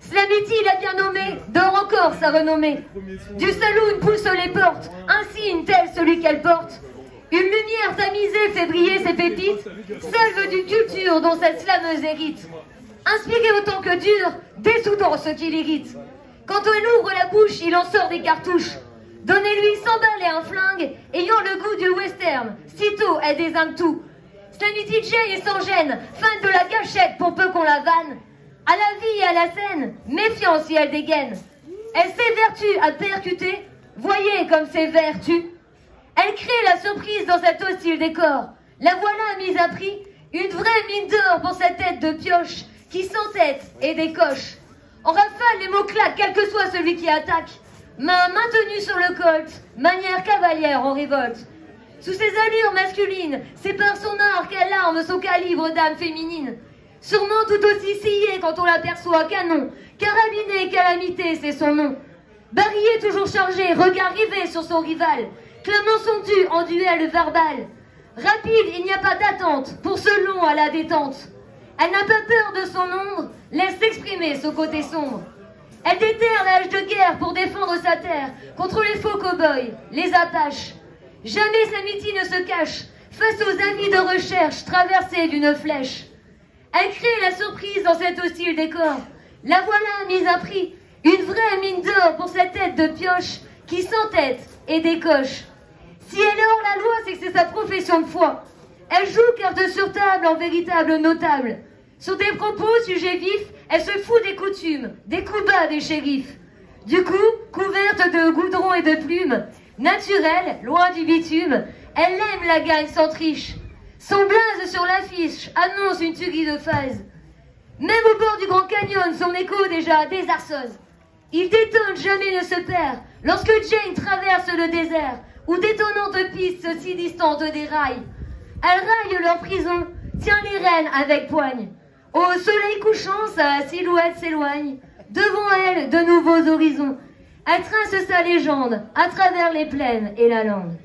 Slamity l'a bien nommé, dort encore sa renommée. Du saloon pousse les portes, un signe tel celui qu'elle porte. Une lumière tamisée fait briller ses pépites, salve d'une culture dont cette slameuse hérite. Inspirée autant que dure, dessoudant ce qui l'irrite. Quand elle ouvre la bouche, il en sort des cartouches. Donnez-lui 100 balles et un flingue, ayant le goût du western, sitôt elle désingue tout. Slamity J est sans gêne, fan de la gâchette pour peu qu'on la vanne. À la vie et à la scène, méfiance si elle dégaine. Elle s'évertue à percuter, voyez comme c'est vertu. Elle crée la surprise dans cet hostile décor. La voilà mise à prix, une vraie mine d'or pour cette tête de pioche qui s'entête et décoche. En rafale, les mots claquent, quel que soit celui qui attaque. Main maintenue sur le colt, manière cavalière en révolte. Sous ses allures masculines, c'est par son art qu'elle arme son calibre d'âme féminine. Sûrement tout aussi sciée quand on l'aperçoit canon, carabinée, calamité, c'est son nom. Barillet toujours chargé, regard rivé sur son rival, clamant son dû en duel verbal. Rapide, il n'y a pas d'attente, pour ce long à la détente. Elle n'a pas peur de son ombre, laisse s'exprimer son côté sombre. Elle déterre l'âge de guerre pour défendre sa terre contre les faux cow-boys, les Apaches. Jamais Slamity ne se cache face aux avis de recherche traversés d'une flèche. Elle crée la surprise dans cet hostile décor. La voilà mise à prix, une vraie mine d'or pour cette tête de pioche qui s'entête et décoche. Si elle est hors la loi, c'est que c'est sa profession de foi. Elle joue carte sur table en véritable notable. Sur des propos sujets vifs, elle se fout des coutumes, des coups bas des shérifs. Du coup, couverte de goudron et de plumes, naturelle, loin du bitume, elle aime la gagne sans triche. Son blaze sur l'affiche annonce une tuerie de phase. Même au bord du Grand Canyon, son écho déjà désarçonne. Il détonne, jamais ne se perd, lorsque Jane traverse le désert, où d'étonnantes pistes si distantes déraillent. Elle raille leur prison, tient les rênes avec poigne. Au soleil couchant, sa silhouette s'éloigne. Devant elle, de nouveaux horizons. Elle trace sa légende à travers les plaines et la lande.